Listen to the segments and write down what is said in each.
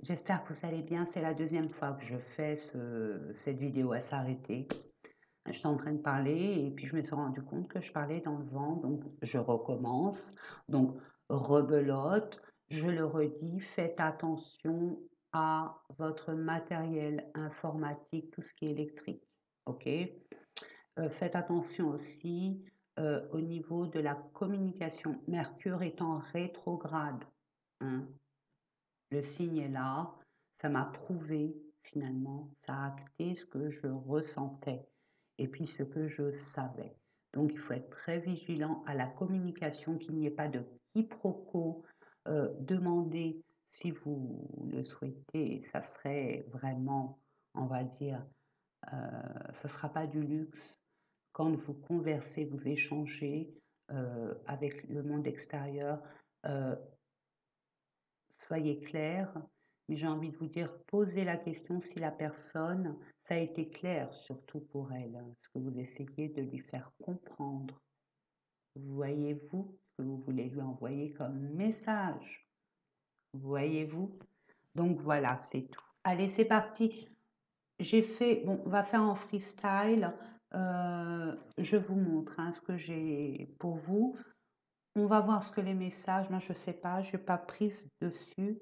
J'espère que vous allez bien. C'est la deuxième fois que je fais cette vidéo. Elle s'est arrêtée. J'étais en train de parler et puis je me suis rendu compte que je parlais dans le vent. Donc je recommence. Donc rebelote. Je le redis, faites attention à votre matériel informatique, tout ce qui est électrique. OK? Faites attention aussi au niveau de la communication. Mercure est en rétrograde, hein. Le signe est là, ça m'a prouvé finalement, ça a acté ce que je ressentais et puis ce que je savais. Donc il faut être très vigilant à la communication, qu'il n'y ait pas de quiproquo. Demandez si vous le souhaitez, ça serait vraiment, on va dire, ça ne sera pas du luxe. Quand vous conversez, vous échangez avec le monde extérieur, euh, soyez clair, mais j'ai envie de vous dire, posez la question si la personne, ça a été clair surtout pour elle, hein, ce que vous essayez de lui faire comprendre. Voyez-vous ce que vous voulez lui envoyer comme message? Voyez-vous? Donc voilà, c'est tout. Allez, c'est parti. J'ai fait, bon, on va faire en freestyle. Je vous montre hein, ce que j'ai pour vous. On va voir ce que les messages, moi je sais pas, je n'ai pas prise dessus.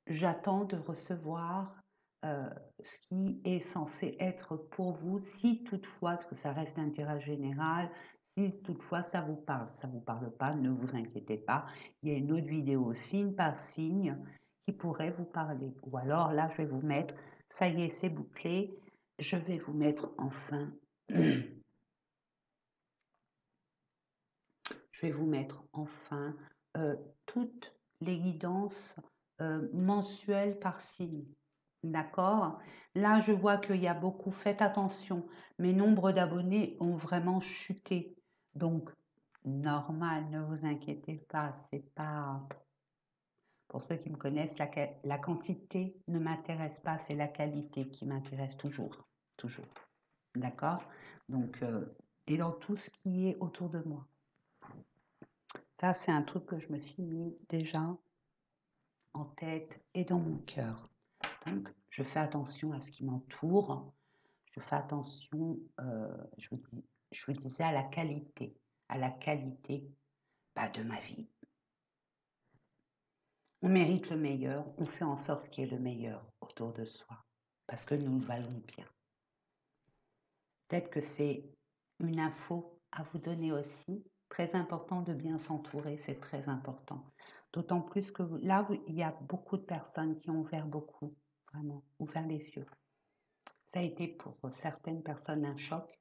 J'attends de recevoir ce qui est censé être pour vous, si toutefois, parce que ça reste d'intérêt général, si toutefois ça vous parle pas, ne vous inquiétez pas. Il y a une autre vidéo signe par signe qui pourrait vous parler. Ou alors là, je vais vous mettre, ça y est, c'est bouclé, je vais vous mettre enfin, je vais vous mettre enfin toutes les guidances mensuelles par signe. D'accord? Là, je vois qu'il y a beaucoup, faites attention, mes nombres d'abonnés ont vraiment chuté. Donc, normal, ne vous inquiétez pas, c'est pas, pour ceux qui me connaissent, la quantité ne m'intéresse pas, c'est la qualité qui m'intéresse toujours, toujours. D'accord? Donc, et dans tout ce qui est autour de moi. Ça, c'est un truc que je me suis mis déjà en tête et dans mon cœur. Donc, je fais attention à ce qui m'entoure. Je fais attention, je vous disais, à la qualité bah, de ma vie. On mérite le meilleur, on fait en sorte qu'il y ait le meilleur autour de soi, parce que nous le valons bien. Peut-être que c'est une info à vous donner aussi. Très important de bien s'entourer, c'est très important. D'autant plus que là, il y a beaucoup de personnes qui ont ouvert beaucoup, vraiment, ouvert les yeux. Ça a été pour certaines personnes un choc,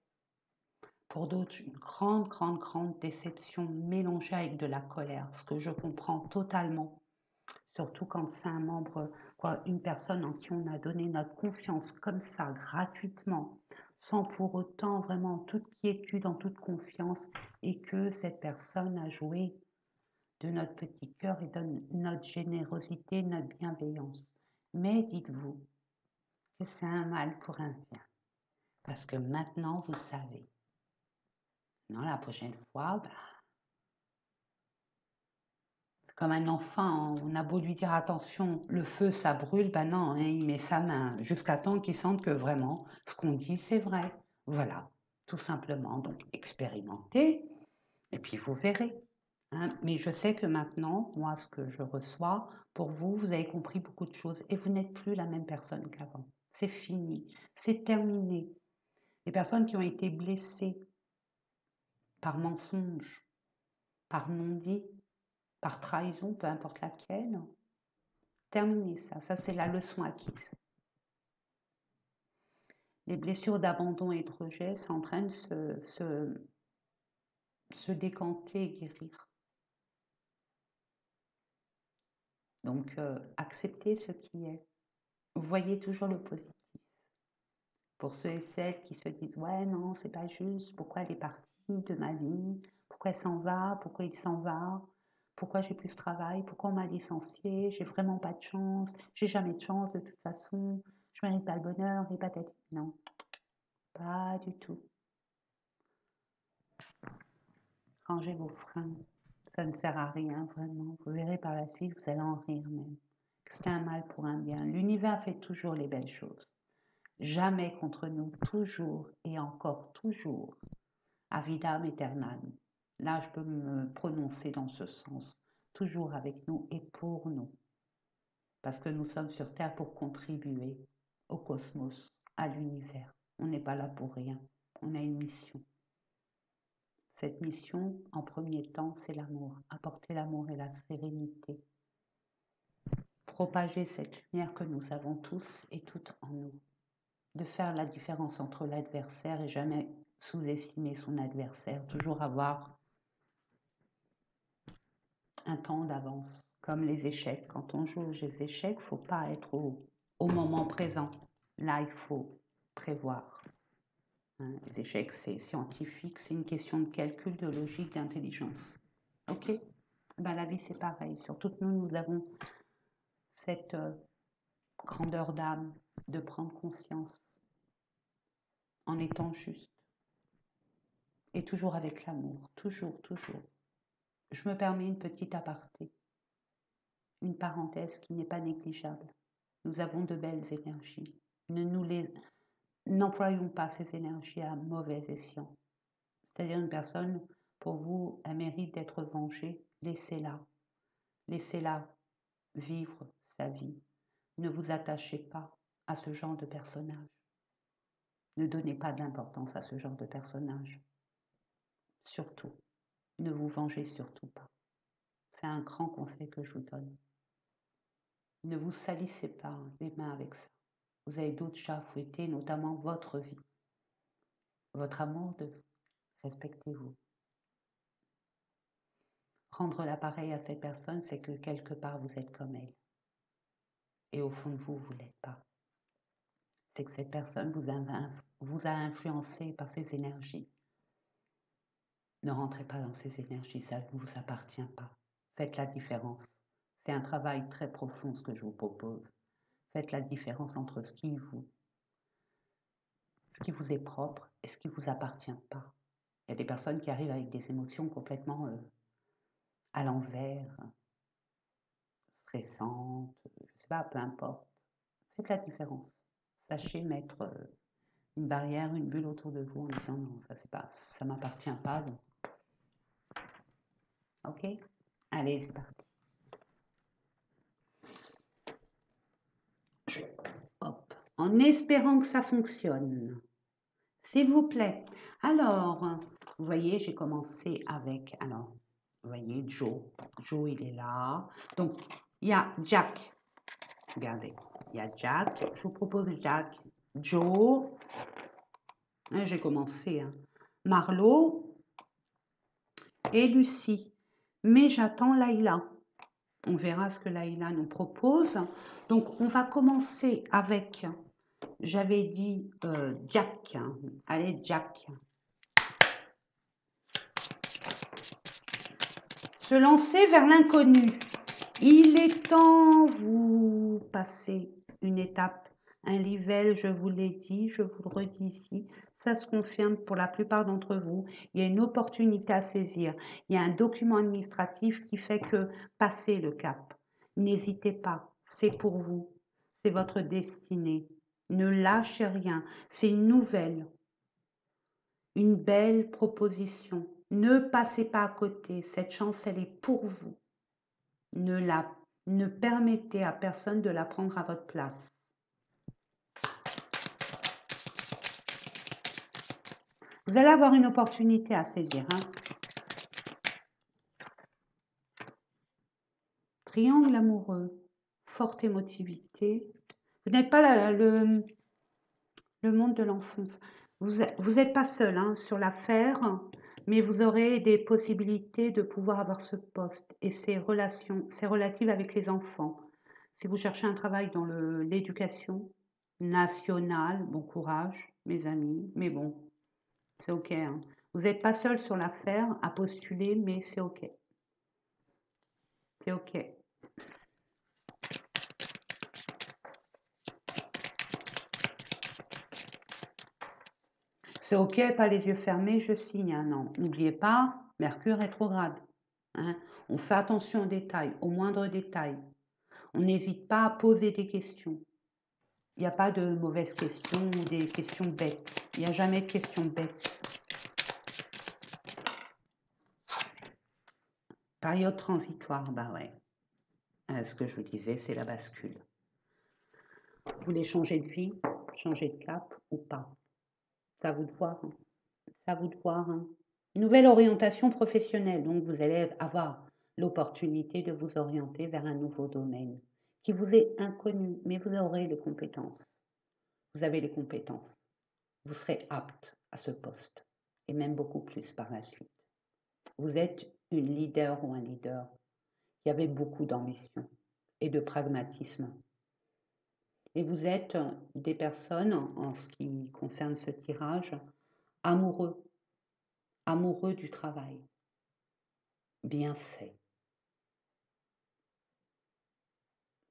pour d'autres une grande, grande, grande déception mélangée avec de la colère, ce que je comprends totalement, surtout quand c'est un membre, quoi, une personne en qui on a donné notre confiance comme ça, gratuitement, sans pour autant vraiment toute quiétude, en toute confiance, et que cette personne a joué de notre petit cœur et de notre générosité, notre bienveillance. Mais dites-vous que c'est un mal pour un bien, parce que maintenant vous savez. Non, la prochaine fois, bah, comme un enfant, on a beau lui dire attention, le feu ça brûle, ben non, hein, il met sa main jusqu'à temps qu'il sente que vraiment ce qu'on dit c'est vrai. Voilà, tout simplement. Donc expérimentez et puis vous verrez, hein. Mais je sais que maintenant, moi, ce que je reçois, pour vous, vous avez compris beaucoup de choses et vous n'êtes plus la même personne qu'avant. C'est fini, c'est terminé. Les personnes qui ont été blessées par mensonge, par non-dit, par trahison, peu importe laquelle, terminez ça. Ça, c'est la leçon acquise. Les blessures d'abandon et de rejet sont en train de se décanter et guérir. Donc, acceptez ce qui est. Voyez toujours le positif. Pour ceux et celles qui se disent ouais non c'est pas juste, pourquoi elle est partie de ma vie, pourquoi elle s'en va, pourquoi il s'en va, pourquoi j'ai plus de travail, pourquoi on m'a licencié, j'ai vraiment pas de chance, j'ai jamais de chance de toute façon, je mérite pas le bonheur et peut-être non, pas du tout. Rangez vos freins, ça ne sert à rien vraiment, vous verrez par la suite, vous allez en rire même. c'est un mal pour un bien. L'univers fait toujours les belles choses. Jamais contre nous, toujours et encore toujours. Avidam aeternam. Là, je peux me prononcer dans ce sens. Toujours avec nous et pour nous. Parce que nous sommes sur Terre pour contribuer au cosmos, à l'univers. On n'est pas là pour rien. On a une mission. Cette mission, en premier temps, c'est l'amour. Apporter l'amour et la sérénité. Propager cette lumière que nous avons tous et toutes en nous. De faire la différence entre l'adversaire et jamais sous-estimer son adversaire. Toujours avoir un temps d'avance. Comme les échecs. Quand on joue aux échecs, il ne faut pas être au moment présent. Là, il faut prévoir. Hein, les échecs, c'est scientifique, c'est une question de calcul, de logique, d'intelligence. Ok? Ben, la vie, c'est pareil. Surtout que nous avons cette grandeur d'âme de prendre conscience en étant juste. Et toujours avec l'amour. Toujours, toujours. Je me permets une petite aparté. Une parenthèse qui n'est pas négligeable. Nous avons de belles énergies. N'employons pas ces énergies à mauvais escient. C'est-à-dire une personne, pour vous, elle mérite d'être vengée, laissez-la. Laissez-la vivre sa vie. Ne vous attachez pas à ce genre de personnage. Ne donnez pas d'importance à ce genre de personnage. Surtout, ne vous vengez surtout pas. C'est un grand conseil que je vous donne. Ne vous salissez pas les mains avec ça. Vous avez d'autres chats à fouetter, notamment votre vie. Votre amour de vous. Respectez-vous. Rendre l'appareil à cette personne, c'est que quelque part vous êtes comme elle. Et au fond de vous, vous ne l'êtes pas. C'est que cette personne vous a influencé par ses énergies. Ne rentrez pas dans ces énergies, ça ne vous appartient pas. Faites la différence. C'est un travail très profond ce que je vous propose. Faites la différence entre ce qui vous est propre et ce qui ne vous appartient pas. Il y a des personnes qui arrivent avec des émotions complètement à l'envers, stressantes, je ne sais pas, peu importe. Faites la différence. Sachez mettre une barrière, une bulle autour de vous en disant non, ça m'appartient pas. Donc. Ok? Allez, c'est parti. Hop. En espérant que ça fonctionne. S'il vous plaît. Alors, vous voyez, j'ai commencé avec, alors, vous voyez, Joe. Joe, il est là. Donc, il y a Jack. Regardez, il y a Jack. Je vous propose Jack, Joe. J'ai commencé. Hein. Marlo et Lucie. Mais j'attends Laïla. On verra ce que Laïla nous propose. Donc, on va commencer avec, j'avais dit Jack. Allez, Jack. Se lancer vers l'inconnu. Il est temps, vous passez une étape, un level, je vous l'ai dit, je vous le redis ici. Ça se confirme pour la plupart d'entre vous. Il y a une opportunité à saisir. Il y a un document administratif qui fait que passez le cap. N'hésitez pas, c'est pour vous. C'est votre destinée. Ne lâchez rien. C'est une nouvelle, une belle proposition. Ne passez pas à côté. Cette chance, elle est pour vous. Ne permettez à personne de la prendre à votre place. Vous allez avoir une opportunité à saisir. Hein. Triangle amoureux, forte émotivité. Vous n'êtes pas le monde de l'enfance. Vous n'êtes pas seul hein, sur l'affaire, mais vous aurez des possibilités de pouvoir avoir ce poste. Et c'est relatif avec les enfants. Si vous cherchez un travail dans l'éducation nationale, bon courage, mes amis, mais bon, c'est ok. Hein. Vous n'êtes pas seul sur l'affaire à postuler, mais c'est ok. C'est ok. C'est ok, pas les yeux fermés, je signe. Hein, non, n'oubliez pas, Mercure rétrograde. Hein. On fait attention aux détails, aux moindres détails. On n'hésite pas à poser des questions. Il n'y a pas de mauvaises questions ou des questions bêtes. Il n'y a jamais de questions bêtes. Période transitoire, bah ouais. Ce que je vous disais, c'est la bascule. Vous voulez changer de vie, changer de cap ou pas? C'est à vous de voir. Hein. C'est à vous de voir. Hein. Nouvelle orientation professionnelle. Donc, vous allez avoir l'opportunité de vous orienter vers un nouveau domaine qui vous est inconnu, mais vous aurez les compétences. Vous avez les compétences. Vous serez apte à ce poste et même beaucoup plus par la suite. Vous êtes une leader ou un leader qui avait beaucoup d'ambition et de pragmatisme. Et vous êtes des personnes, en ce qui concerne ce tirage, amoureux, amoureux du travail, bien fait.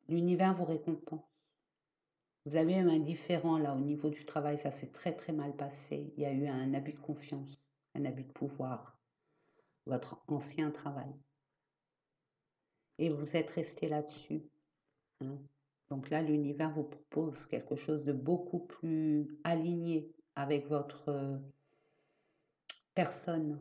L'univers vous récompense. Vous avez eu un différend là au niveau du travail, ça s'est très très mal passé. Il y a eu un abus de confiance, un abus de pouvoir, votre ancien travail. Et vous êtes resté là-dessus. Hein. Donc là, l'univers vous propose quelque chose de beaucoup plus aligné avec votre personne.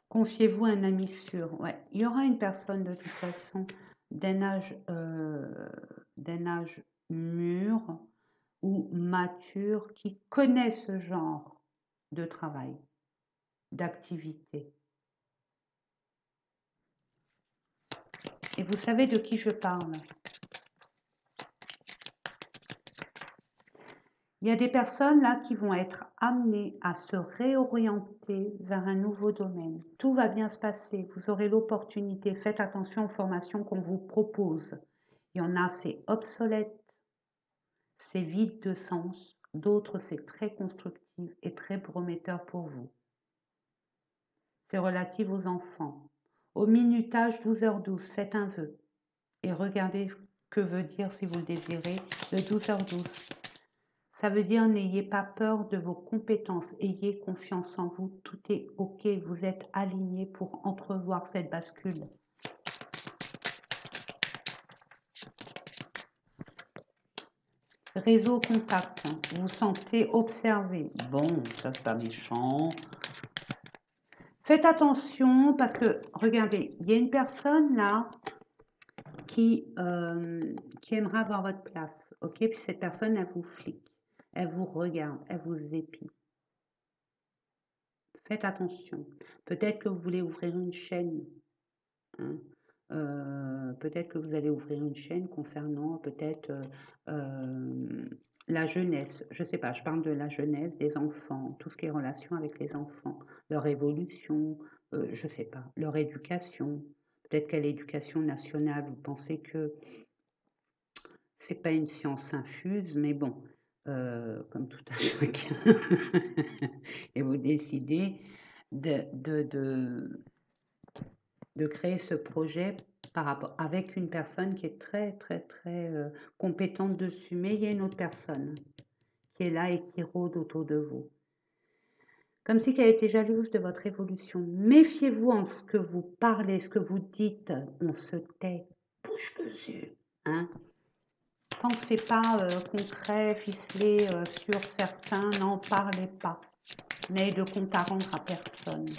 Confiez-vous à un ami sûr. Ouais. Il y aura une personne de toute façon d'un âge mûr ou mature qui connaît ce genre de travail, d'activité. Et vous savez de qui je parle. Il y a des personnes là qui vont être amenées à se réorienter vers un nouveau domaine. Tout va bien se passer, vous aurez l'opportunité. Faites attention aux formations qu'on vous propose. Il y en a, c'est obsolète, c'est vide de sens. D'autres, c'est très constructif et très prometteur pour vous. C'est relatif aux enfants. Au minutage 12h12, faites un vœu et regardez que veut dire, si vous le désirez, le 12h12. Ça veut dire n'ayez pas peur de vos compétences, ayez confiance en vous, tout est ok, vous êtes aligné pour entrevoir cette bascule. Réseau contact, vous vous sentez observé. Bon, ça c'est pas méchant. Faites attention parce que, regardez, il y a une personne là qui aimerait avoir votre place, ok? Puis cette personne, elle vous flique, elle vous regarde, elle vous épie. Faites attention. Peut-être que vous voulez ouvrir une chaîne. Hein. Peut-être que vous allez ouvrir une chaîne concernant peut-être la jeunesse. Je ne sais pas, je parle de la jeunesse, des enfants, tout ce qui est relation avec les enfants, leur évolution, je ne sais pas, leur éducation. Peut-être qu'à l'éducation nationale, vous pensez que c'est pas une science infuse, mais bon, comme tout à chacun, et vous décidez de créer ce projet par rapport avec une personne qui est très très très compétente dessus, mais il y a une autre personne qui est là et qui rôde autour de vous. Comme si qu'elle était jalouse de votre évolution. Méfiez-vous en ce que vous parlez, ce que vous dites. On se tait, bouche cousue. Hein. Tant que c'est pas concret, ficelé sur certains, n'en parlez pas. N'ayez de compte à rendre à personne.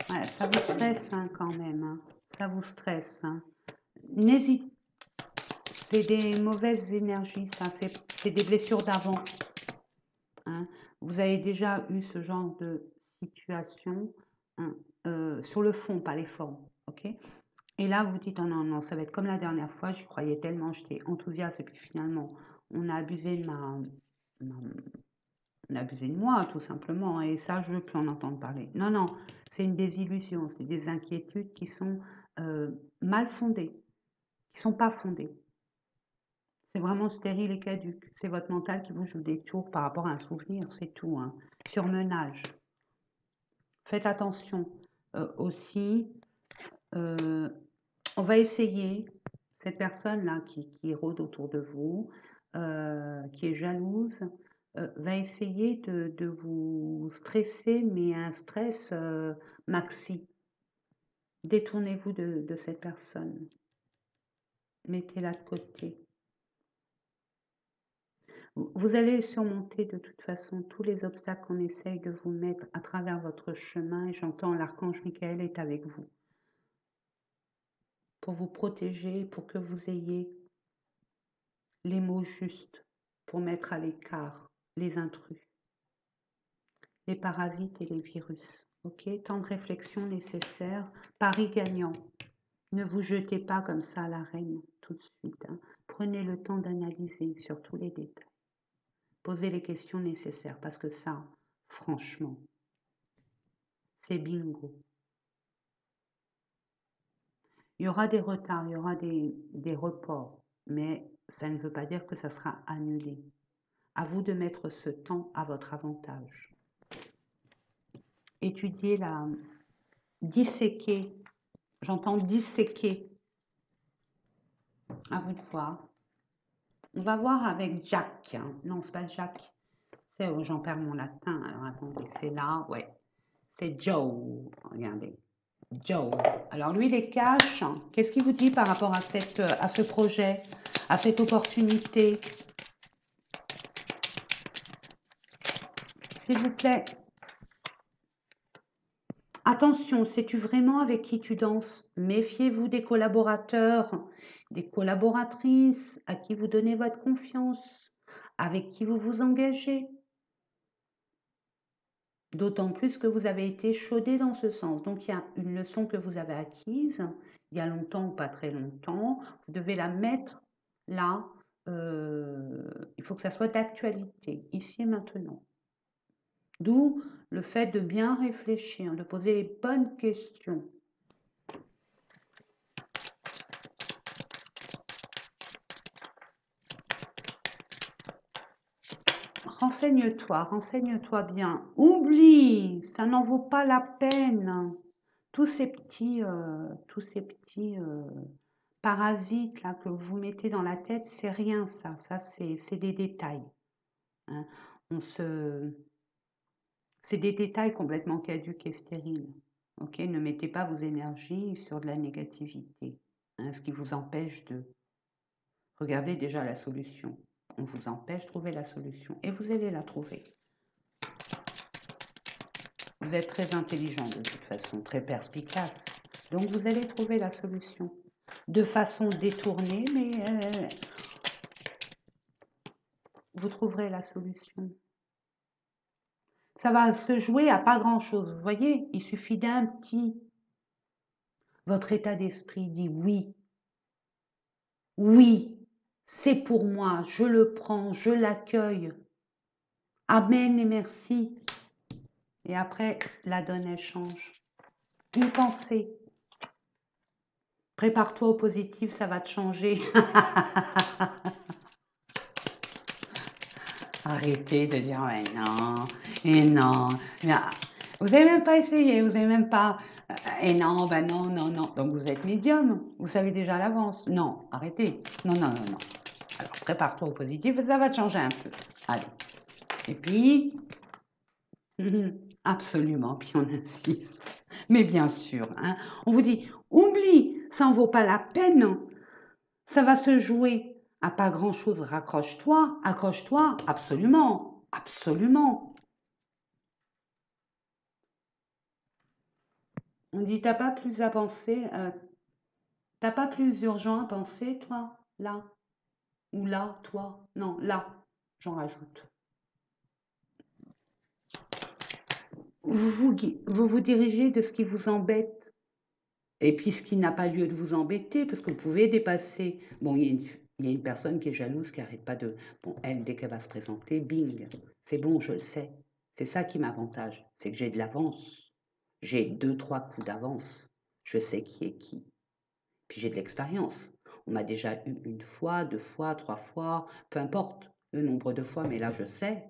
Ouais, ça vous stresse hein, quand même. Hein. Ça vous stresse. Hein. N'hésite. C'est des mauvaises énergies, ça. C'est des blessures d'avant. Hein. Vous avez déjà eu ce genre de situation hein, sur le fond, pas les formes. Ok. Et là, vous dites, oh non, non, ça va être comme la dernière fois, j'y croyais tellement, j'étais enthousiaste, et puis finalement, on a abusé de on a abusé de moi, tout simplement, et ça, je ne veux plus en entendre parler. Non, non, c'est une désillusion, c'est des inquiétudes qui sont mal fondées, qui ne sont pas fondées. C'est vraiment stérile et caduque. C'est votre mental qui vous joue des tours par rapport à un souvenir, c'est tout. Hein. Surmenage. Faites attention aussi. On va essayer, cette personne-là qui rôde autour de vous, qui est jalouse, va essayer de vous stresser, mais un stress maxi. Détournez-vous de cette personne. Mettez-la de côté. Vous allez surmonter de toute façon tous les obstacles qu'on essaye de vous mettre à travers votre chemin, et j'entends l'archange Michael est avec vous pour vous protéger, pour que vous ayez les mots justes pour mettre à l'écart les intrus, les parasites et les virus. Ok, temps de réflexion nécessaire, pari gagnant. Ne vous jetez pas comme ça à l'arène tout de suite, hein. Prenez le temps d'analyser sur tous les détails. Posez les questions nécessaires parce que ça, franchement, c'est bingo. Il y aura des retards, il y aura des reports, mais ça ne veut pas dire que ça sera annulé. À vous de mettre ce temps à votre avantage. Étudiez disséquer, j'entends disséquer, à vous de voir. On va voir avec Jack, hein. Non, c'est pas Jack, c'est, oh, j'en perds mon latin, alors attendez, c'est là, ouais, c'est Joe, regardez, Joe. Alors lui, les cache, qu'est-ce qu'il vous dit par rapport à ce projet, à cette opportunité? S'il vous plaît. Attention, sais-tu vraiment avec qui tu danses? Méfiez-vous des collaborateurs, des collaboratrices à qui vous donnez votre confiance, avec qui vous vous engagez. D'autant plus que vous avez été chaudé dans ce sens. Donc, il y a une leçon que vous avez acquise il y a longtemps ou pas très longtemps. Vous devez la mettre là. Il faut que ça soit d'actualité, ici et maintenant. D'où le fait de bien réfléchir, de poser les bonnes questions. Renseigne-toi, renseigne-toi bien. Oublie, ça n'en vaut pas la peine. Tous ces petits parasites là que vous mettez dans la tête, c'est rien ça. Ça c'est des détails, hein. C'est des détails complètement caducs et stériles. Ok, ne mettez pas vos énergies sur de la négativité, hein, ce qui vous empêche de regarder déjà la solution. On vous empêche de trouver la solution et vous allez la trouver. Vous êtes très intelligent de toute façon, très perspicace. Donc vous allez trouver la solution. De façon détournée, mais vous trouverez la solution. Ça va se jouer à pas grand-chose. Vous voyez, il suffit d'un petit. Votre état d'esprit dit oui. Oui, c'est pour moi, je le prends, je l'accueille. Amen et merci. Et après, la donne, elle change. Une pensée. Prépare-toi au positif, ça va te changer. Arrêtez de dire ouais, non, et non. Vous n'avez même pas essayé, vous n'avez même pas. Et non, ben non, non, non. Donc vous êtes médium, vous savez déjà à l'avance. Non, arrêtez. Non, non, non, non. Alors prépare-toi au positif, ça va te changer un peu. Allez. Et puis, absolument, puis on insiste. Mais bien sûr, hein, on vous dit, oublie, ça en vaut pas la peine. Ça va se jouer à pas grand-chose. Raccroche-toi, accroche-toi, absolument, absolument. On dit, t'as pas plus à penser, t'as pas plus urgent à penser, toi, là, ou là, toi, non, là, j'en rajoute. Vous dirigez de ce qui vous embête, et puis ce qui n'a pas lieu de vous embêter, parce que vous pouvez dépasser. Bon, il y a une personne qui est jalouse, qui n'arrête pas de. Bon, elle, dès qu'elle va se présenter, bing, c'est bon, je le sais. C'est ça qui m'avantage, c'est que j'ai de l'avance. J'ai 2, 3 coups d'avance. Je sais qui est qui. Puis j'ai de l'expérience. On m'a déjà eu 1 fois, 2 fois, 3 fois, peu importe le nombre de fois, mais là je sais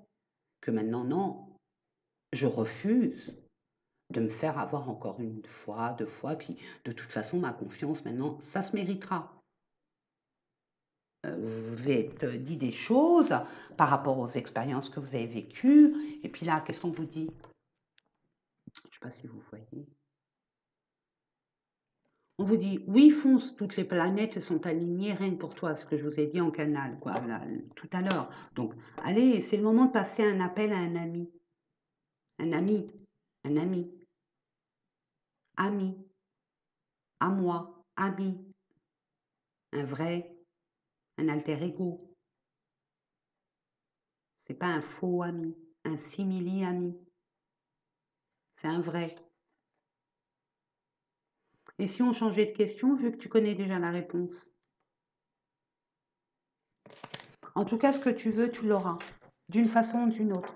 que maintenant, non, je refuse de me faire avoir encore 1 fois, 2 fois, puis de toute façon, ma confiance maintenant, ça se méritera. vous êtes dit des choses par rapport aux expériences que vous avez vécues. Et puis là, qu'est-ce qu'on vous dit? Je ne sais pas si vous voyez. On vous dit, oui, fonce, toutes les planètes sont alignées, rien que pour toi, ce que je vous ai dit en canal, quoi, là, tout à l'heure. Donc, allez, c'est le moment de passer un appel à un ami. Un ami, un ami, ami, à moi, ami, un vrai, un alter ego. C'est pas un faux ami, un simili-ami. C'est un vrai. Et si on changeait de question, vu que tu connais déjà la réponse? En tout cas, ce que tu veux, tu l'auras, d'une façon ou d'une autre.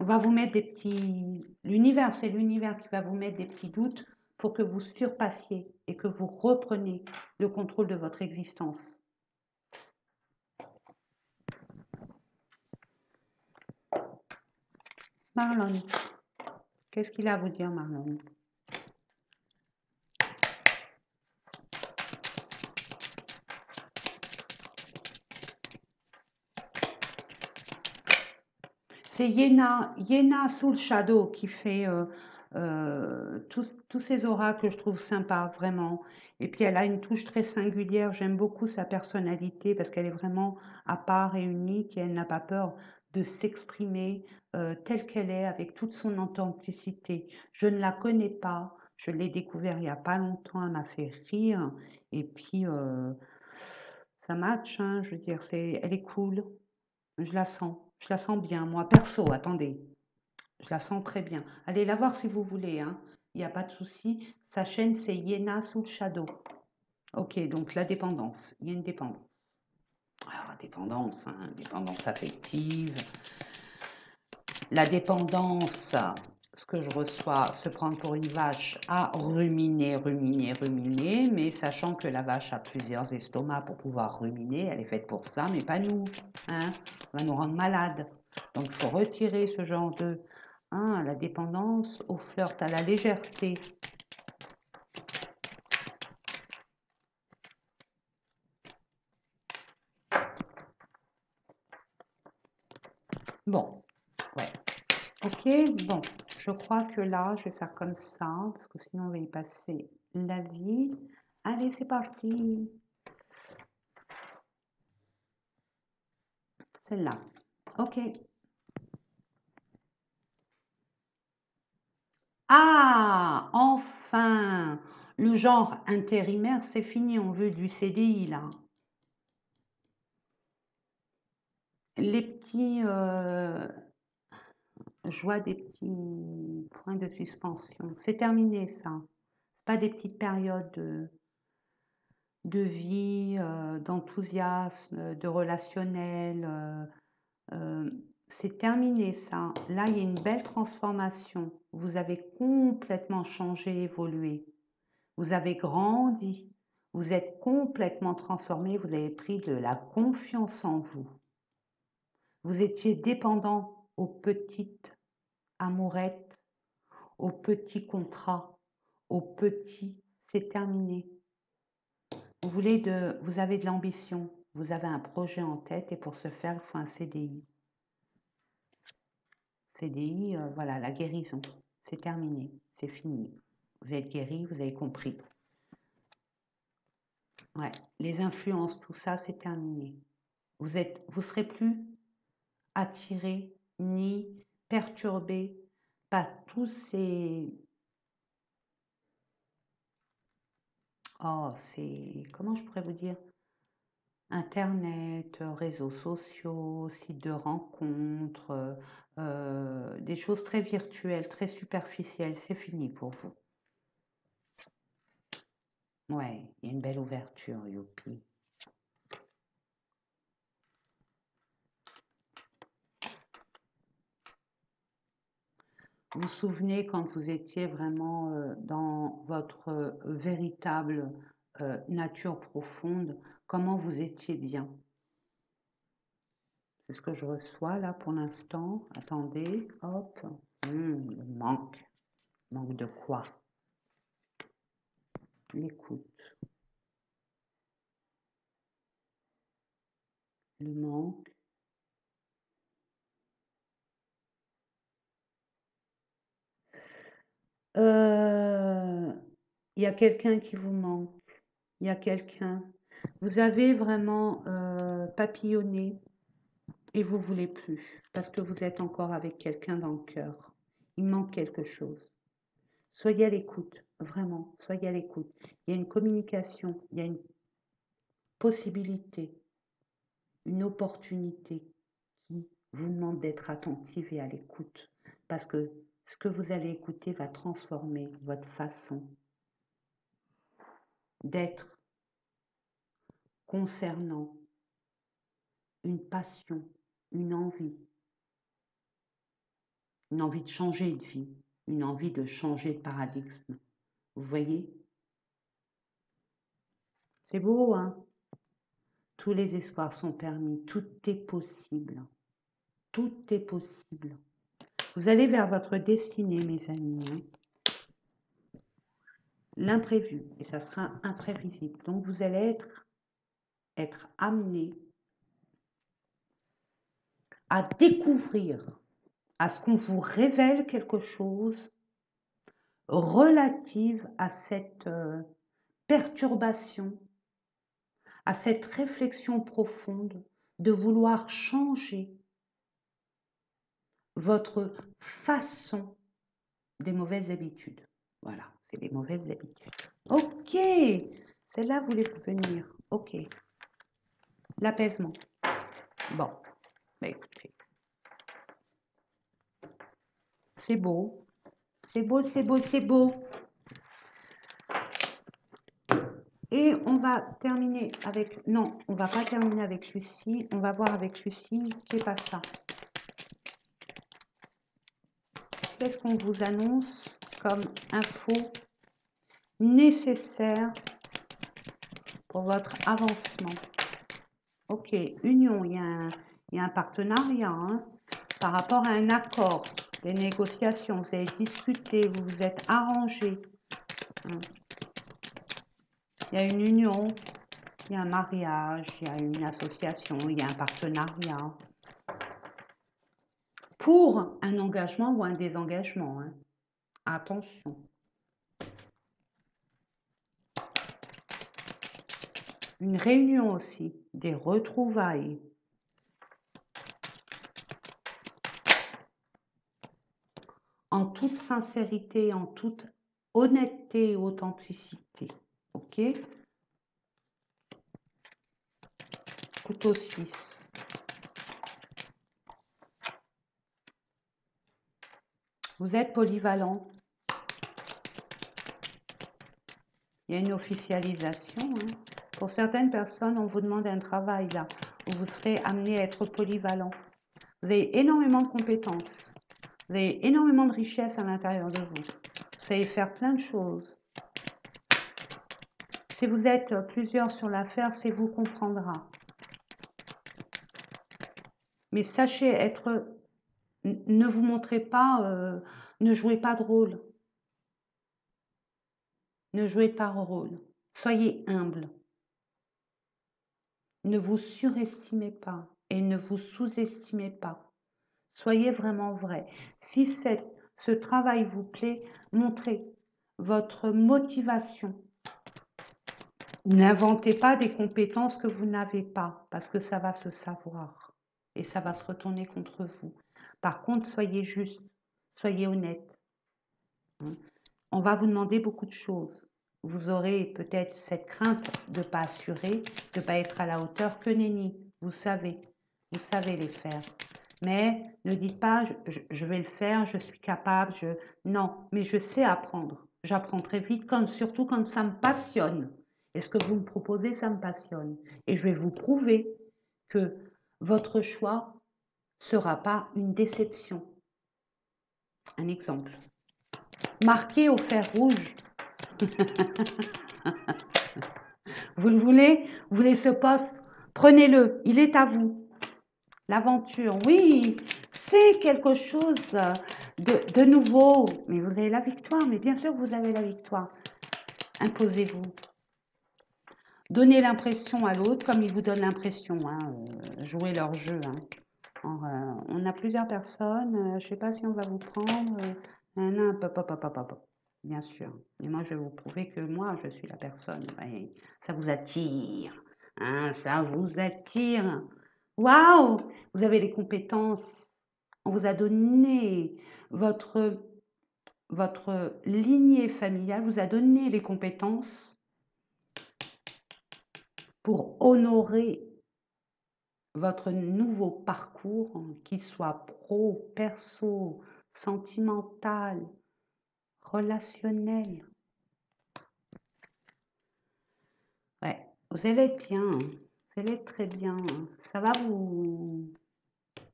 On va vous mettre des petits... L'univers, c'est l'univers qui va vous mettre des petits doutes pour que vous surpassiez et que vous repreniez le contrôle de votre existence. Marlon, qu'est-ce qu'il a à vous dire, Marlon? C'est Yena Soul Shadow qui fait tous ces auras que je trouve sympas, vraiment. Et puis elle a une touche très singulière. J'aime beaucoup sa personnalité parce qu'elle est vraiment à part et unique et elle n'a pas peur de s'exprimer telle qu'elle est avec toute son authenticité. Je ne la connais pas. Je l'ai découvert il n'y a pas longtemps. Elle m'a fait rire. Et puis ça match, hein, je veux dire, elle est cool. Je la sens bien, moi, perso, attendez, je la sens très bien. Allez la voir si vous voulez, hein. Il n'y a pas de souci. Sa chaîne, c'est Yena Soul Shadow. Ok, donc la dépendance. Il y a une dépendance. Alors, dépendance, hein, dépendance affective. La dépendance, ce que je reçois, se prendre pour une vache à ruminer, ruminer, ruminer, mais sachant que la vache a plusieurs estomacs pour pouvoir ruminer, elle est faite pour ça, mais pas nous, hein, on va nous rendre malades. Donc il faut retirer ce genre de, hein, la dépendance au flirt, à la légèreté. Bon, ouais, ok, bon, je crois que là, je vais faire comme ça, parce que sinon on va y passer la vie. Allez, c'est parti. Celle-là. Ok. Ah, enfin, le genre intérimaire, c'est fini, on veut du CDI là. Les petits, je vois des petits points de suspension. C'est terminé ça. Pas des petites périodes de vie, d'enthousiasme, de relationnel. Euh, c'est terminé ça. Là, il y a une belle transformation. Vous avez complètement changé, évolué. Vous avez grandi, vous êtes complètement transformé, vous avez pris de la confiance en vous. Vous étiez dépendant aux petites amourettes, aux petits contrats, aux petits, c'est terminé. Vous avez de l'ambition, vous avez un projet en tête et pour ce faire, il faut un CDI. CDI, voilà, la guérison, c'est terminé, c'est fini. Vous êtes guéri, vous avez compris. Ouais, les influences, tout ça, c'est terminé. Vous serez plus attiré ni perturbé par tous ces, oh, comment je pourrais vous dire, Internet, réseaux sociaux, sites de rencontres, des choses très virtuelles, très superficielles, c'est fini pour vous. Ouais, il y a une belle ouverture, youpi. Vous vous souvenez quand vous étiez vraiment dans votre véritable nature profonde, comment vous étiez bien? C'est ce que je reçois là pour l'instant. Attendez, hop. Manque. Manque de quoi? L'écoute. le manque. Il y a quelqu'un qui vous manque. Il y a quelqu'un. Vous avez vraiment papillonné et vous voulez plus parce que vous êtes encore avec quelqu'un dans le cœur. Il manque quelque chose. Soyez à l'écoute, vraiment, soyez à l'écoute. Il y a une communication, il y a une possibilité, une opportunité qui vous demande d'être attentive et à l'écoute. Parce que ce que vous allez écouter va transformer votre façon d'être concernant une passion, une envie de changer de vie, une envie de changer de paradigme. Vous voyez? C'est beau, hein? Tous les espoirs sont permis, tout est possible. Tout est possible. Vous allez vers votre destinée, mes amis. Hein. L'imprévu, et ça sera imprévisible. Donc vous allez être amené à découvrir, à ce qu'on vous révèle quelque chose relative à cette perturbation, à cette réflexion profonde de vouloir changer votre façon des mauvaises habitudes. Voilà, c'est des mauvaises habitudes. Ok, celle-là voulait venir. Ok, l'apaisement. Bon, bah écoutez, c'est beau, c'est beau, c'est beau, c'est beau. Et on va terminer avec... Non, on va pas terminer avec Lucie. On va voir avec Lucie qui est pas ça. Qu'est-ce qu'on vous annonce comme info nécessaire pour votre avancement? Ok, union, il y a un partenariat hein, par rapport à un accord, des négociations. Vous avez discuté, vous vous êtes arrangé. Hein. Il y a une union, il y a un mariage, il y a une association, il y a un partenariat. Pour un engagement ou un désengagement. Hein. Attention. Une réunion aussi, des retrouvailles. En toute sincérité, en toute honnêteté et authenticité. Ok? Couteau suisse. Vous êtes polyvalent. Il y a une officialisation. Hein. Pour certaines personnes, on vous demande un travail là, où vous serez amené à être polyvalent. Vous avez énormément de compétences. Vous avez énormément de richesse à l'intérieur de vous. Vous savez faire plein de choses. Si vous êtes plusieurs sur l'affaire, c'est vous comprendra. Mais sachez être... Ne vous montrez pas... ne jouez pas de rôle. Ne jouez pas de rôle. Soyez humble. Ne vous surestimez pas et ne vous sous-estimez pas. Soyez vraiment vrai. Si ce travail vous plaît, montrez votre motivation. N'inventez pas des compétences que vous n'avez pas, parce que ça va se savoir et ça va se retourner contre vous. Par contre, soyez juste, soyez honnête. On va vous demander beaucoup de choses. Vous aurez peut-être cette crainte de ne pas assurer, de ne pas être à la hauteur. Que nenni, vous savez les faire. Mais ne dites pas, je vais le faire, je suis capable, non, mais je sais apprendre. J'apprends très vite, surtout quand ça me passionne. Et ce que vous me proposez, ça me passionne. Et je vais vous prouver que votre choix ne sera pas une déception. Un exemple. Marqué au fer rouge. Vous le voulez? Vous voulez ce poste? Prenez-le, il est à vous. L'aventure, oui, c'est quelque chose de nouveau. Mais vous avez la victoire, mais bien sûr que vous avez la victoire. Imposez-vous. Donnez l'impression à l'autre comme ils vous donnent l'impression, hein, jouez leur jeu, hein. Alors, on a plusieurs personnes, je sais pas si on va vous prendre, nanana, pop, pop, pop, pop, pop, pop. Bien sûr. Et moi, je vais vous prouver que moi, je suis la personne. Ouais, ça vous attire, hein, ça vous attire. Waouh! Vous avez les compétences. On vous a donné votre, votre lignée familiale, vous a donné les compétences pour honorer votre nouveau parcours, hein, qu'il soit pro, perso, sentimental, relationnel. Ouais, vous allez être bien, hein. Vous allez être très bien, hein. Ça va vous...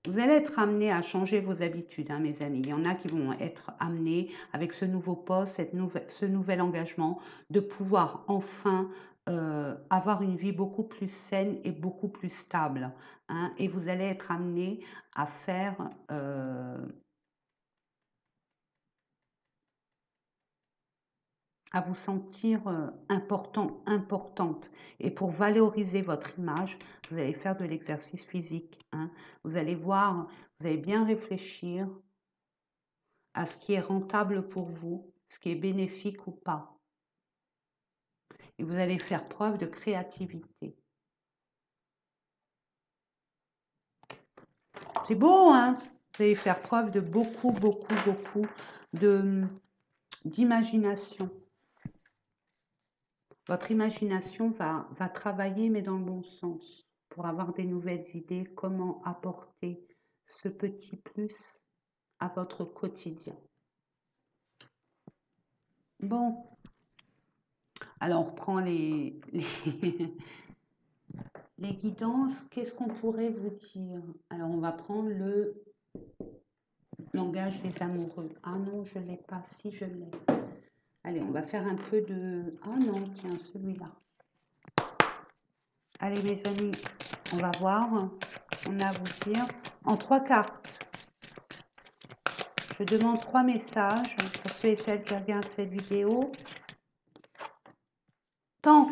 Vous allez être amenés à changer vos habitudes, hein, mes amis. Il y en a qui vont être amenés avec ce nouveau poste, ce nouvel engagement, de pouvoir enfin avoir une vie beaucoup plus saine et beaucoup plus stable, hein. Et vous allez être amenés à faire à vous sentir important, importante. Et pour valoriser votre image, vous allez faire de l'exercice physique, hein. Vous allez voir, vous allez bien réfléchir à ce qui est rentable pour vous, ce qui est bénéfique ou pas. Et vous allez faire preuve de créativité. C'est beau, hein? Vous allez faire preuve de beaucoup, beaucoup, beaucoup d'imagination. Votre imagination va travailler, mais dans le bon sens, pour avoir des nouvelles idées, comment apporter ce petit plus à votre quotidien. Bon, alors on reprend les guidances. Qu'est-ce qu'on pourrait vous dire? Alors on va prendre le langage des amoureux. Ah non, je ne l'ai pas. Si, je l'ai. Allez, on va faire un peu de... Ah non, tiens, celui-là. Allez mes amis, on va voir. On a à vous dire en 3 cartes. Je demande 3 messages pour ceux et celles qui regardent cette vidéo. Temps.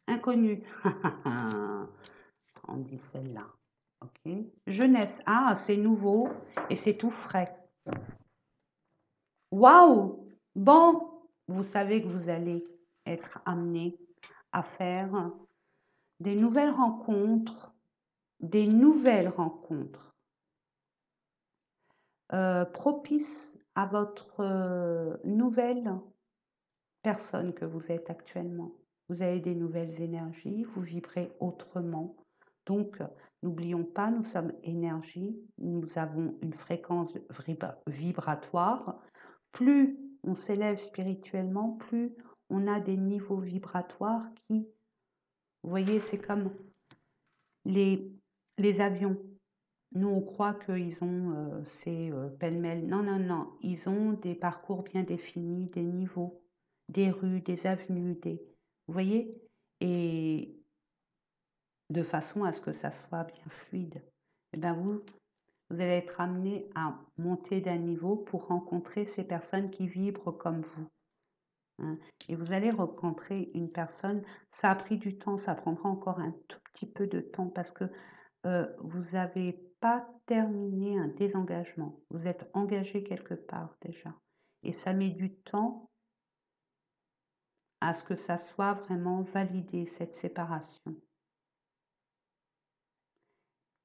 Inconnu. On dit celle-là. Ok. Jeunesse. Ah, c'est nouveau et c'est tout frais. Waouh! Bon, vous savez que vous allez être amené à faire des nouvelles rencontres, propices à votre nouvelle personne que vous êtes actuellement. Vous avez des nouvelles énergies, vous vibrez autrement. Donc, n'oublions pas, nous sommes énergie, nous avons une fréquence vibratoire. Plus on s'élève spirituellement, plus on a des niveaux vibratoires qui, vous voyez, c'est comme les avions. Nous, on croit qu'ils ont ces pêle-mêle. Non, non, non. Ils ont des parcours bien définis, des niveaux, des rues, des avenues, vous voyez? Et de façon à ce que ça soit bien fluide. Et bien vous allez être amené à monter d'un niveau pour rencontrer ces personnes qui vibrent comme vous, hein. Et vous allez rencontrer une personne, ça a pris du temps, ça prendra encore un tout petit peu de temps parce que vous n'avez pas terminé un désengagement. Vous êtes engagé quelque part déjà. Et ça met du temps à ce que ça soit vraiment validé, cette séparation.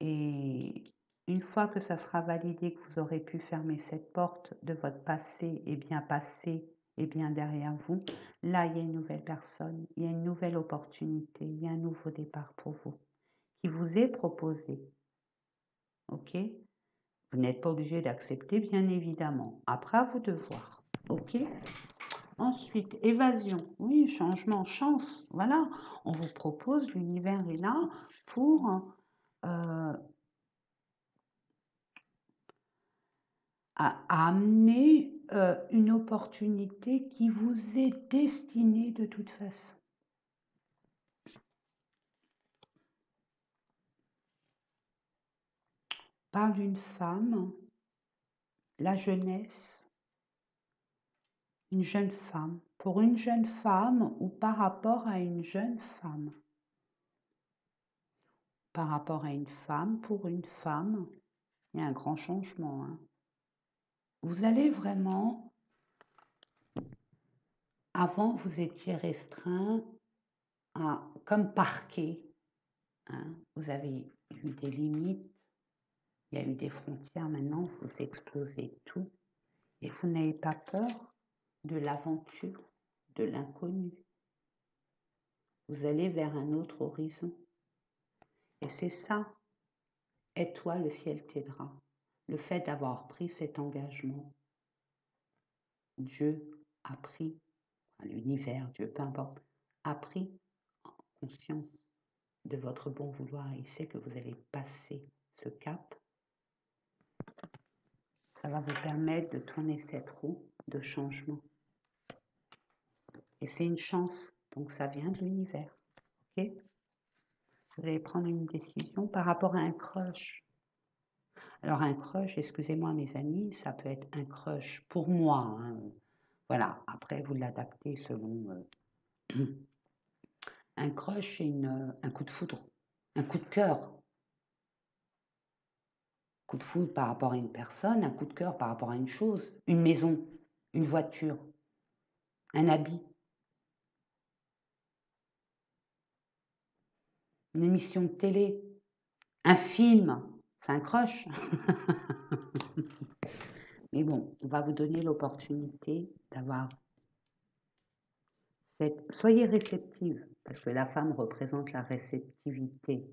Et une fois que ça sera validé, que vous aurez pu fermer cette porte de votre passé et bien derrière vous, là, il y a une nouvelle personne, il y a une nouvelle opportunité, il y a un nouveau départ pour vous qui vous est proposé. OK? Vous n'êtes pas obligé d'accepter, bien évidemment. Après, à vous de voir. OK? Ensuite, évasion. Oui, changement, chance. Voilà. On vous propose, l'univers est là pour amener une opportunité qui vous est destinée de toute façon. Parle d'une femme, la jeunesse, Une jeune femme. Pour une jeune femme ou par rapport à une jeune femme? Par rapport à une femme, pour une femme, il y a un grand changement, hein. Vous allez vraiment, avant vous étiez restreint à, comme parquet, hein. Vous avez eu des limites, il y a eu des frontières, maintenant vous explosez tout et vous n'avez pas peur de l'aventure, de l'inconnu. Vous allez vers un autre horizon. Et c'est ça, et toi le ciel t'aidera. Le fait d'avoir pris cet engagement, Dieu a pris, l'univers, Dieu, peu importe, a pris conscience de votre bon vouloir et il sait que vous allez passer ce cap. Ça va vous permettre de tourner cette roue de changement. Et c'est une chance, donc ça vient de l'univers. Ok? Vous allez prendre une décision par rapport à un crush. Alors un crush, excusez-moi mes amis, ça peut être un crush pour moi, hein. Voilà, après vous l'adaptez selon... un crush, c'est un coup de foudre, un coup de cœur. Coup de foudre par rapport à une personne, un coup de cœur par rapport à une chose, une maison, une voiture, un habit, une émission de télé, un film, c'est un crush. Mais bon, on va vous donner l'opportunité d'avoir cette... Soyez réceptive, parce que la femme représente la réceptivité.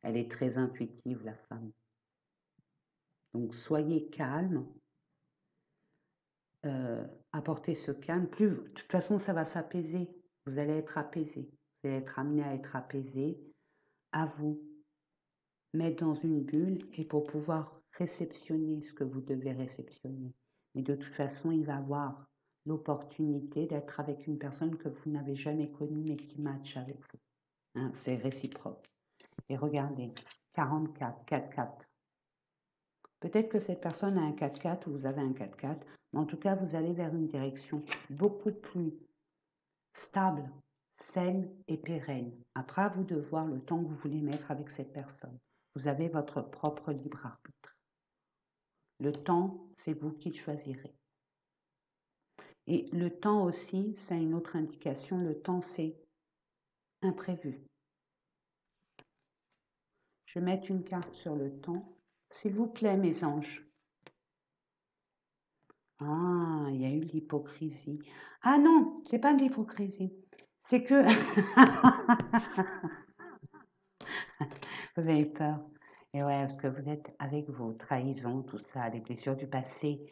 Elle est très intuitive, la femme. Donc soyez calme, apportez ce calme. Plus, de toute façon, ça va s'apaiser. Vous allez être apaisé. Vous allez être amené à être apaisé, à vous mettre dans une bulle et pour pouvoir réceptionner ce que vous devez réceptionner. Mais de toute façon, il va avoir l'opportunité d'être avec une personne que vous n'avez jamais connue mais qui matche avec vous. Hein, c'est réciproque. Et regardez, 44, 4-4. Peut-être que cette personne a un 4-4 ou vous avez un 4-4, mais en tout cas, vous allez vers une direction beaucoup plus stable, saine et pérenne. Après, à vous de voir le temps que vous voulez mettre avec cette personne. Vous avez votre propre libre arbitre. Le temps, c'est vous qui le choisirez. Et le temps aussi, c'est une autre indication. Le temps, c'est imprévu. Je vais mettre une carte sur le temps. S'il vous plaît, mes anges. Ah, il y a eu l'hypocrisie. Ah non, c'est pas de l'hypocrisie. C'est que vous avez peur. Et ouais, parce que vous êtes avec vos trahisons, tout ça, les blessures du passé.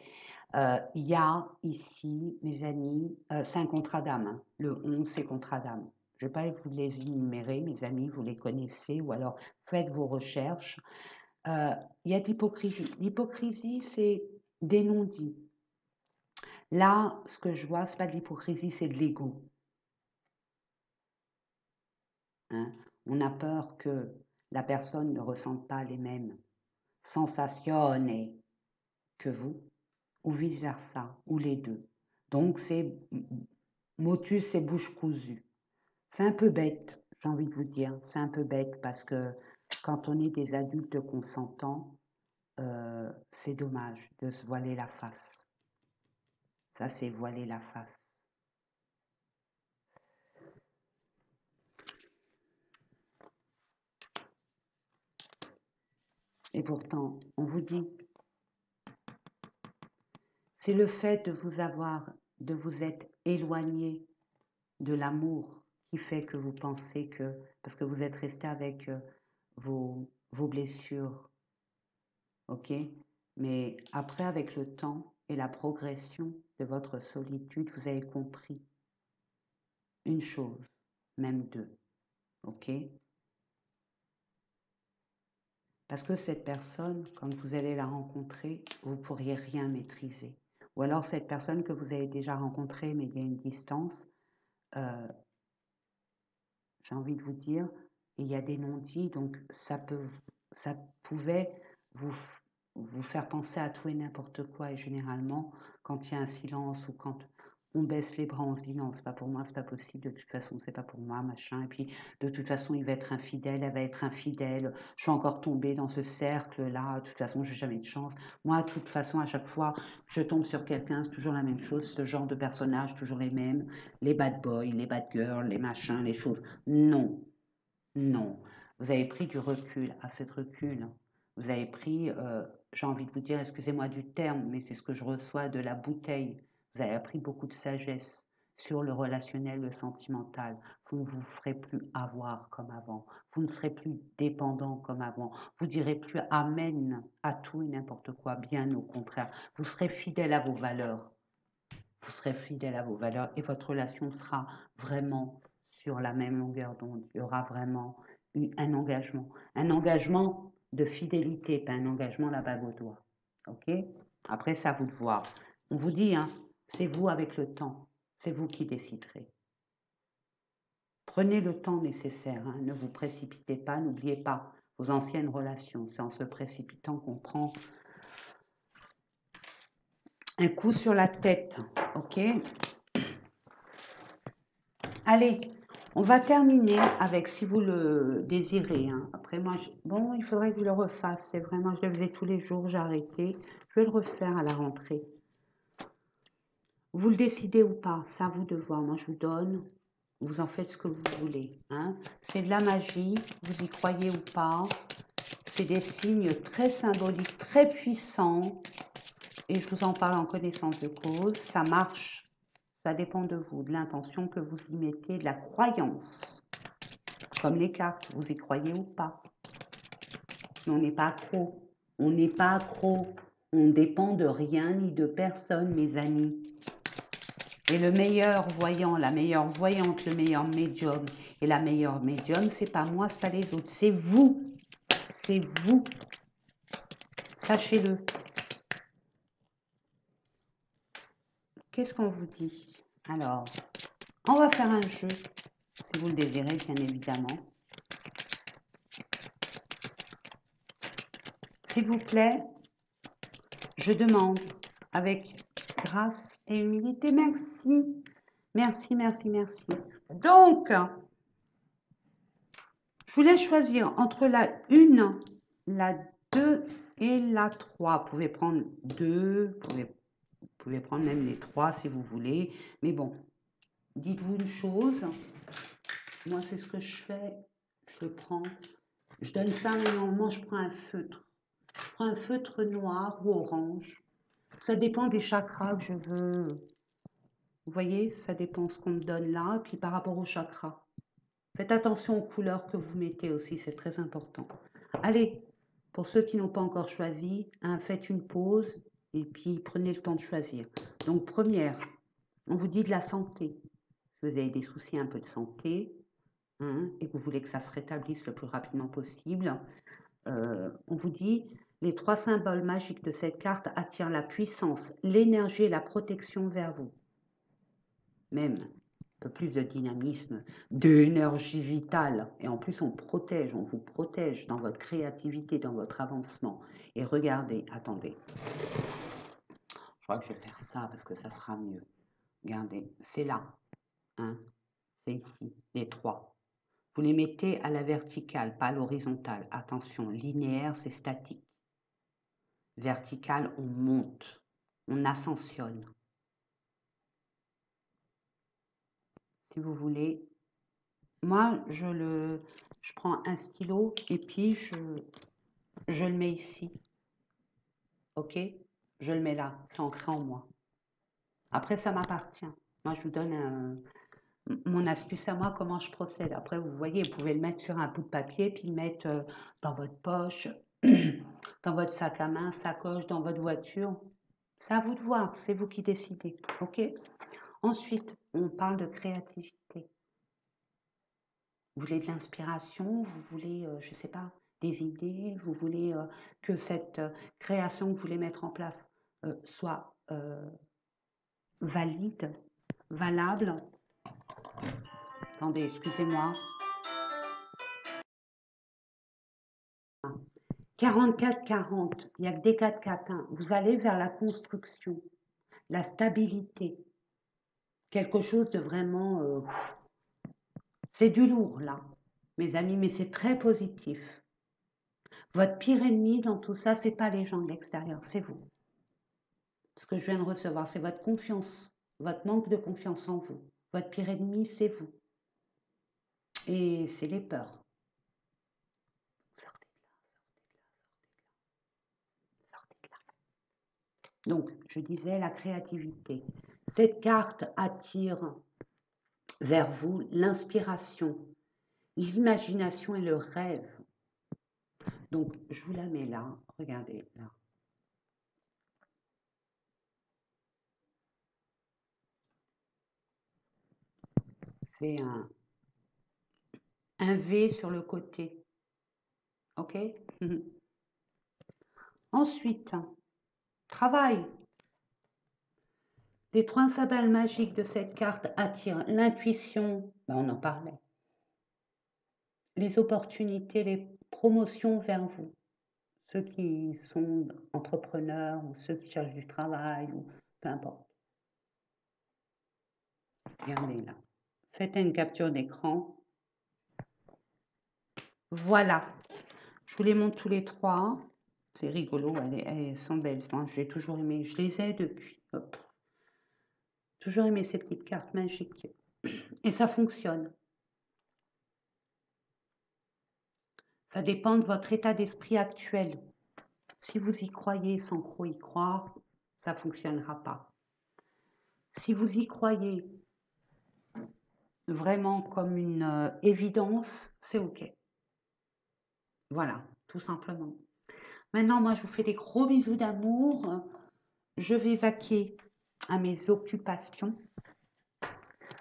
Il y a ici, mes amis, c'est un contrat d'âme, hein. Le 11, c'est contrat d'âme. Je ne vais pas vous les énumérer, mes amis, vous les connaissez, ou alors faites vos recherches. Il y a de l'hypocrisie. L'hypocrisie, c'est des non-dits. Là, ce que je vois, ce n'est pas de l'hypocrisie, c'est de l'ego. Hein. On a peur que la personne ne ressente pas les mêmes sensations que vous, ou vice-versa, ou les deux. Donc, c'est motus et bouche cousue. C'est un peu bête, j'ai envie de vous dire. C'est un peu bête parce que quand on est des adultes consentants, c'est dommage de se voiler la face. Ça, c'est voiler la face. Et pourtant, on vous dit, c'est le fait de vous être éloigné de l'amour qui fait que vous pensez que, parce que vous êtes resté avec vos blessures, ok? Mais après, avec le temps et la progression de votre solitude, vous avez compris une chose, même deux, ok? Parce que cette personne, quand vous allez la rencontrer, vous ne pourriez rien maîtriser. Ou alors cette personne que vous avez déjà rencontrée, mais il y a une distance, euh, j'ai envie de vous dire, il y a des non-dits, donc ça pouvait vous faire penser à tout et n'importe quoi. Et généralement, quand il y a un silence ou quand on baisse les bras, on se dit non, c'est pas pour moi, c'est pas possible, de toute façon, c'est pas pour moi, machin. Et puis, de toute façon, il va être infidèle, elle va être infidèle. Je suis encore tombée dans ce cercle-là. De toute façon, j'ai jamais de chance. Moi, de toute façon, à chaque fois, je tombe sur quelqu'un, c'est toujours la même chose, ce genre de personnages, toujours les mêmes. Les bad boys, les bad girls, les machins, les choses. Non, non. Vous avez pris du recul, assez de recul. Vous avez pris, j'ai envie de vous dire, excusez-moi du terme, mais c'est ce que je reçois de la bouteille. Vous avez appris beaucoup de sagesse sur le relationnel, le sentimental. Vous ne vous ferez plus avoir comme avant. Vous ne serez plus dépendant comme avant. Vous direz plus amen à tout et n'importe quoi, bien au contraire. Vous serez fidèle à vos valeurs. Vous serez fidèle à vos valeurs et votre relation sera vraiment sur la même longueur d'onde. Il y aura vraiment un engagement de fidélité, pas un engagement la bague au doigt. Ok? Après, c'est à vous de voir. On vous dit, hein, c'est vous avec le temps. C'est vous qui déciderez. Prenez le temps nécessaire, hein, ne vous précipitez pas, n'oubliez pas vos anciennes relations. C'est en se précipitant qu'on prend un coup sur la tête. Ok? Allez, on va terminer avec, si vous le désirez, hein. Après moi, bon, il faudrait que je le refasse. C'est vraiment, je le faisais tous les jours, j'ai arrêté. Je vais le refaire à la rentrée. Vous le décidez ou pas, c'est à vous de voir. Moi, je vous donne, vous en faites ce que vous voulez, hein. C'est de la magie, vous y croyez ou pas. C'est des signes très symboliques, très puissants. Et je vous en parle en connaissance de cause. Ça marche. Ça dépend de vous, de l'intention que vous y mettez, de la croyance. Comme les cartes, vous y croyez ou pas. Mais on n'est pas accro. On n'est pas accro. On ne dépend de rien ni de personne, mes amis. Et le meilleur voyant, la meilleure voyante, le meilleur médium et la meilleure médium, c'est pas moi, c'est pas les autres, c'est vous. C'est vous. Sachez-le. Qu'est-ce qu'on vous dit? Alors, on va faire un jeu, si vous le désirez, bien évidemment. S'il vous plaît, je demande avec grâce et humilité, merci. Merci, merci, merci. Donc, je vous laisse choisir entre la 1, la 2 et la 3. Vous pouvez prendre 2, vous pouvez prendre même les 3 si vous voulez. Mais bon, dites-vous une chose. Moi, c'est ce que je fais. Je prends, je donne ça, mais normalement, je prends un feutre. Je prends un feutre noir ou orange. Ça dépend des chakras que je veux. Vous voyez, ça dépend ce qu'on me donne là, puis par rapport au chakra. Faites attention aux couleurs que vous mettez aussi, c'est très important. Allez, pour ceux qui n'ont pas encore choisi, hein, faites une pause et puis prenez le temps de choisir. Donc première, on vous dit de la santé. Si vous avez des soucis un peu de santé, hein, et que vous voulez que ça se rétablisse le plus rapidement possible, on vous dit les 3 symboles magiques de cette carte attirent la puissance, l'énergie et la protection vers vous. Même un peu plus de dynamisme, d'énergie vitale. Et en plus, on vous protège dans votre créativité, dans votre avancement. Et regardez, attendez. Je crois que je vais faire ça parce que ça sera mieux. Regardez, c'est là. Hein, c'est ici, les 3. Vous les mettez à la verticale, pas à l'horizontale. Attention, linéaire, c'est statique. Vertical, on monte, on ascensionne. Si vous voulez, moi, je prends un stylo et puis je le mets ici. Ok? Je le mets là, c'est ancré en moi. Après, ça m'appartient. Moi, je vous donne mon astuce à moi, comment je procède. Après, vous voyez, vous pouvez le mettre sur un bout de papier, puis le mettre dans votre poche, dans votre sac à main, sacoche, dans votre voiture. C'est à vous de voir, c'est vous qui décidez. Ok? Ensuite, on parle de créativité. Vous voulez de l'inspiration, vous voulez, je ne sais pas, des idées, vous voulez que cette création que vous voulez mettre en place soit valide, valable. Attendez, excusez-moi. 44-40, il n'y a que des 4-4-1. Vous allez vers la construction, la stabilité. quelque chose de vraiment... c'est du lourd, là, mes amis, mais c'est très positif. Votre pire ennemi dans tout ça, c'est pas les gens de l'extérieur, c'est vous. Ce que je viens de recevoir, c'est votre confiance, votre manque de confiance en vous. Votre pire ennemi, c'est vous. Et c'est les peurs. Sortez de là, sortez de là, sortez de là. Donc, je disais la créativité. Cette carte attire vers vous l'inspiration, l'imagination et le rêve. Donc, je vous la mets là. Regardez, là. C'est un V sur le côté. OK? Ensuite, travail. Les trois symboles magiques de cette carte attirent l'intuition, ben on en parlait, les opportunités, les promotions vers vous. Ceux qui sont entrepreneurs ou ceux qui cherchent du travail ou peu importe. Regardez là. Faites une capture d'écran. Voilà. Je vous les montre tous les trois. C'est rigolo, elles sont belles. Moi, j'ai toujours aimé. Je les ai depuis. Hop. Toujours aimé ces petites cartes magiques. Et ça fonctionne. Ça dépend de votre état d'esprit actuel. Si vous y croyez sans trop y croire, ça ne fonctionnera pas. Si vous y croyez vraiment comme une évidence, c'est OK. Voilà, tout simplement. Maintenant, moi, je vous fais des gros bisous d'amour. Je vais vaquer à mes occupations.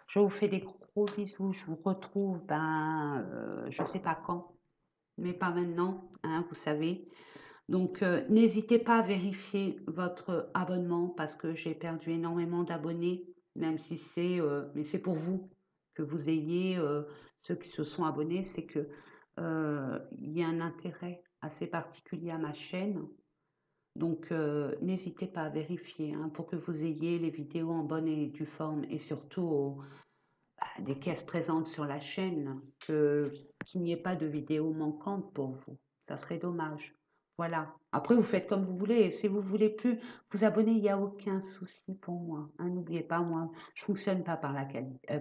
Je vous fais des gros bisous. Je vous retrouve, je ne sais pas quand, mais pas maintenant, hein, vous savez. Donc, n'hésitez pas à vérifier votre abonnement parce que j'ai perdu énormément d'abonnés, même si mais c'est pour vous que vous ayez, ceux qui se sont abonnés, c'est que il y a un intérêt assez particulier à ma chaîne. Donc, n'hésitez pas à vérifier hein, pour que vous ayez les vidéos en bonne et due forme et surtout des caisses présentes sur la chaîne, qu'il n'y ait pas de vidéos manquantes pour vous. Ça serait dommage. Voilà. Après, vous faites comme vous voulez. Si vous voulez plus vous abonner, il n'y a aucun souci pour moi. Hein, n'oubliez pas, moi, je fonctionne pas par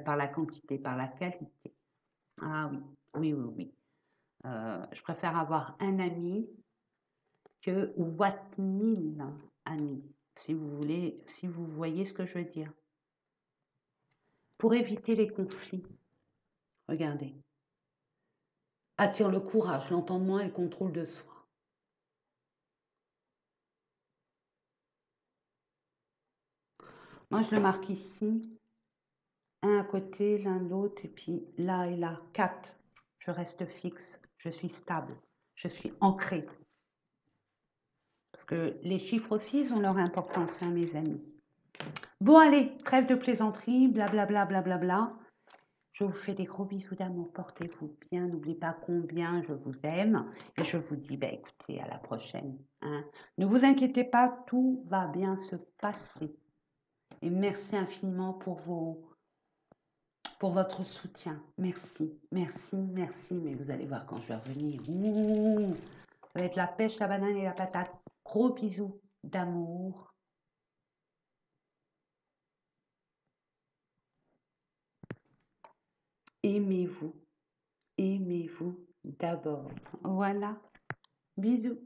par la quantité, par la qualité. Ah oui, oui, oui, oui. Je préfère avoir un ami que Watt 1000 amis, si vous voulez, si vous voyez ce que je veux dire. Pour éviter les conflits, regardez. Attire le courage, l'entendement et le contrôle de soi. Moi, je le marque ici. Un à côté, l'un de l'autre, et puis là et là. 4. Je reste fixe, je suis stable, je suis ancrée. Parce que les chiffres aussi, ils ont leur importance, hein, mes amis. Bon, allez, trêve de plaisanterie, blablabla, blablabla. Je vous fais des gros bisous d'amour, portez-vous bien, n'oubliez pas combien je vous aime. Et je vous dis, écoutez, à la prochaine. Hein. Ne vous inquiétez pas, tout va bien se passer. Et merci infiniment pour votre soutien. Merci, merci, merci. Mais vous allez voir quand je vais revenir. Ouh, ça va être la pêche, la banane et la patate. Gros bisous d'amour. Aimez-vous. Aimez-vous d'abord. Voilà. Bisous.